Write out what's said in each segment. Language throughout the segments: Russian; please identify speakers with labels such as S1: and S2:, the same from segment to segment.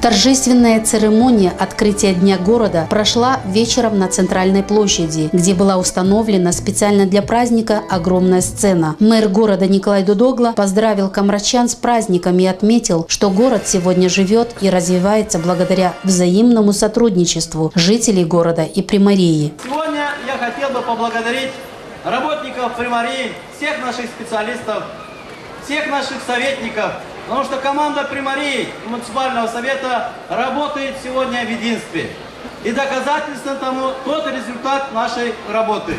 S1: Торжественная церемония открытия Дня города прошла вечером на Центральной площади, где была установлена специально для праздника огромная сцена. Мэр города Николай Дудогла поздравил камрачан с праздником и отметил, что город сегодня живет и развивается благодаря взаимному сотрудничеству жителей города и примарии.
S2: Сегодня я хотел бы поблагодарить работников примарии, всех наших специалистов, всех наших советников, потому что команда примарии и муниципального совета работает сегодня в единстве. И доказательством тому тот результат нашей работы.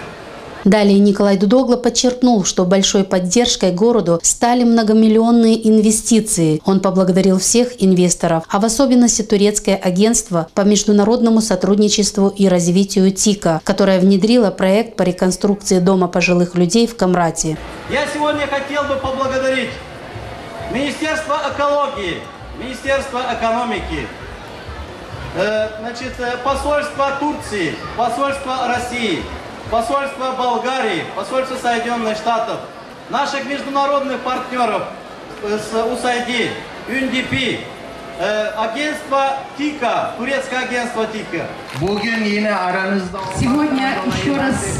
S1: Далее Николай Дудогла подчеркнул, что большой поддержкой городу стали многомиллионные инвестиции. Он поблагодарил всех инвесторов, а в особенности турецкое агентство по международному сотрудничеству и развитию ТИКа, которое внедрило проект по реконструкции дома пожилых людей в Камрате.
S2: Я сегодня хотел бы поблагодарить Министерство экологии, Министерство экономики, посольство Турции, посольство России, посольство Болгарии, посольство Соединенных Штатов, наших международных партнеров с УСАИД, ЮНДП, агентство ТИКа, турецкое агентство ТИКа.
S3: Сегодня еще раз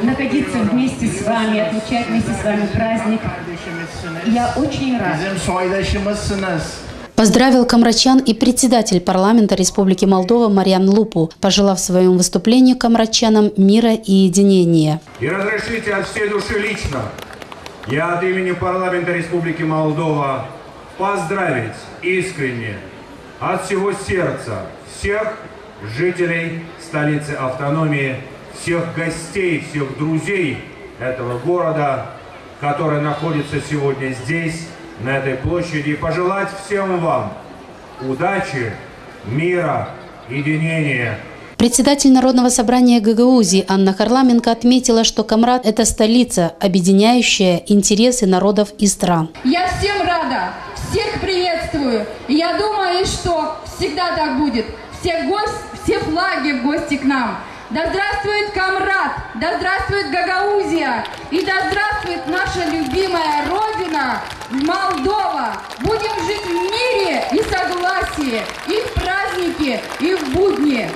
S3: находиться вместе с вами, отмечать вместе с вами праздник. Я очень рад.
S1: Поздравил камрачан и председатель парламента Республики Молдова Марьян Лупу, пожелав в своем выступлении камрачанам мира и единения.
S4: И разрешите от всей души лично, я от имени парламента Республики Молдова поздравить искренне, от всего сердца, всех жителей столицы автономии, всех гостей, всех друзей этого города, который находится сегодня здесь, на этой площади, и пожелать всем вам удачи, мира, единения.
S1: Председатель Народного собрания Гагаузии Анна Харламенко отметила, что Камрат – это столица, объединяющая интересы народов и стран.
S5: Я всем рада, всех приветствую. Я думаю, что всегда так будет. Все флаги в гости к нам. Да здравствует Камрат, да здравствует Гагаузия, и да здравствует наша любимая родина Молдова. Будем жить в мире и согласии, и в праздники, и в будни.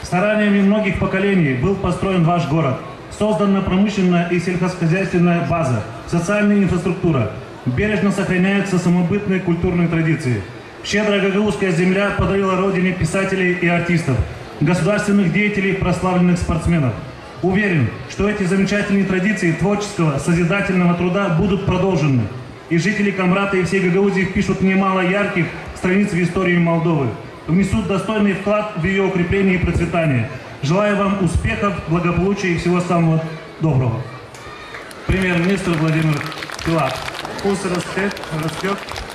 S6: Стараниями многих поколений был построен ваш город. Создана промышленная и сельскохозяйственная база, социальная инфраструктура. Бережно сохраняются самобытные культурные традиции. Щедрая гагаузская земля подарила родине писателей и артистов, государственных деятелей, прославленных спортсменов. Уверен, что эти замечательные традиции творческого, созидательного труда будут продолжены. И жители Камрата и всей Гагаузии впишут немало ярких страниц в истории Молдовы, внесут достойный вклад в ее укрепление и процветание. Желаю вам успехов, благополучия и всего самого доброго. Премьер-министр Владимир Филатов. Пусть растет,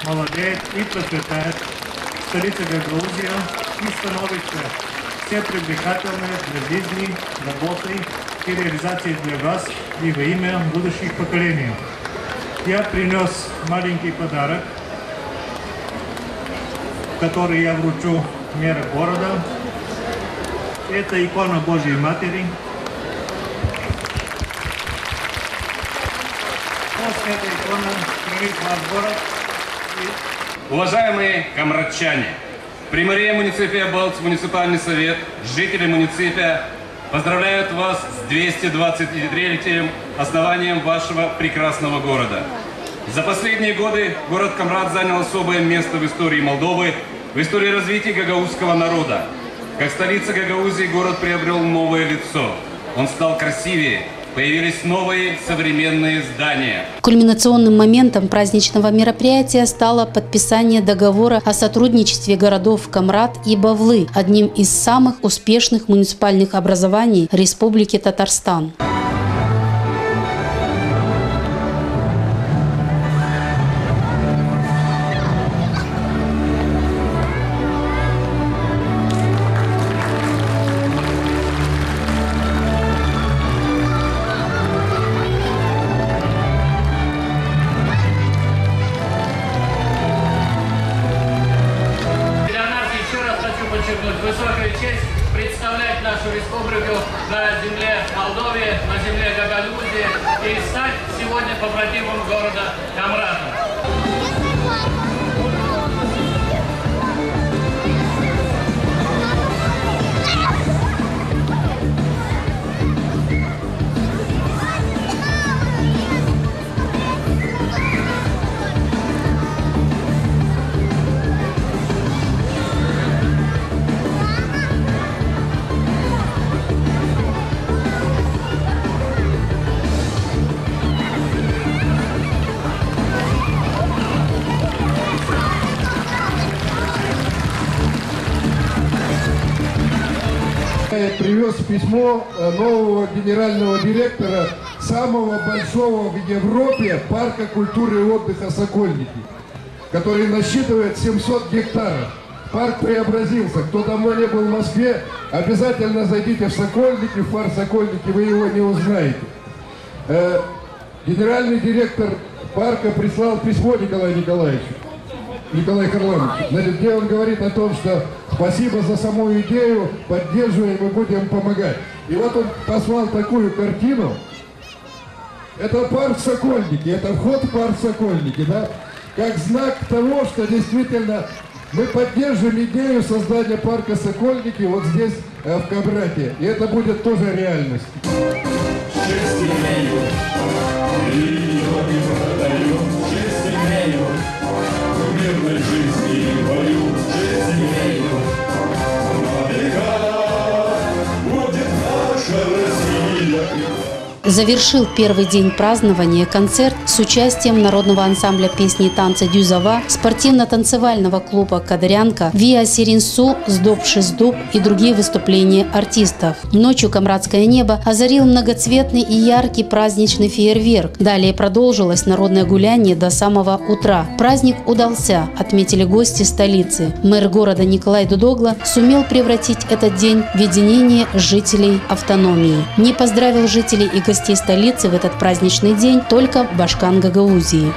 S6: молодеет и процветает столица Гагаузия и становится все привлекательные для жизни, работы и реализации для вас и во имя будущих поколений. Я принес маленький подарок, который я вручу мэру города. Это икона Божьей Матери. После этой иконы примет ваш город.
S7: Уважаемые камратчане, примария муниципия Балц, муниципальный совет, жители муниципия поздравляют вас с 223-летием основанием вашего прекрасного города. За последние годы город Камрат занял особое место в истории Молдовы, в истории развития гагаузского народа. Как столица Гагаузии город приобрел новое лицо. Он стал красивее. Появились новые современные здания.
S1: Кульминационным моментом праздничного мероприятия стало подписание договора о сотрудничестве городов Камрат и Бавлы, одним из самых успешных муниципальных образований Республики Татарстан.
S8: Высокая честь представлять нашу республику на земле Молдовы, на земле Гагаузии и стать сегодня побратимом города Камрата.
S9: Я привез письмо нового генерального директора самого большого в Европе парка культуры и отдыха «Сокольники», который насчитывает 700 гектаров. Парк преобразился. Кто давно не был в Москве, обязательно зайдите в Сокольники, в парк Сокольники, вы его не узнаете. Генеральный директор парка прислал письмо Николаю Харламовичу, где он говорит о том, что спасибо за саму идею, поддерживаем и будем помогать. И вот он послал такую картину. Это парк Сокольники, это вход в парк Сокольники, да? Как знак того, что действительно мы поддерживаем идею создания парка Сокольники вот здесь, в Камрате. И это будет тоже реальность.
S1: Завершил первый день празднования концерт с участием народного ансамбля песни и танца «Дюзова», спортивно-танцевального клуба «Кадрянка», «Виа Сиринсу», «Сдоб Шиздоб» и другие выступления артистов. Ночью камрадское небо озарил многоцветный и яркий праздничный фейерверк. Далее продолжилось народное гуляние до самого утра. Праздник удался, отметили гости столицы. Мэр города Николай Дудогла сумел превратить этот день в единение жителей автономии. Не поздравил жителей и гостей столицы в этот праздничный день только Башкан Гагаузии.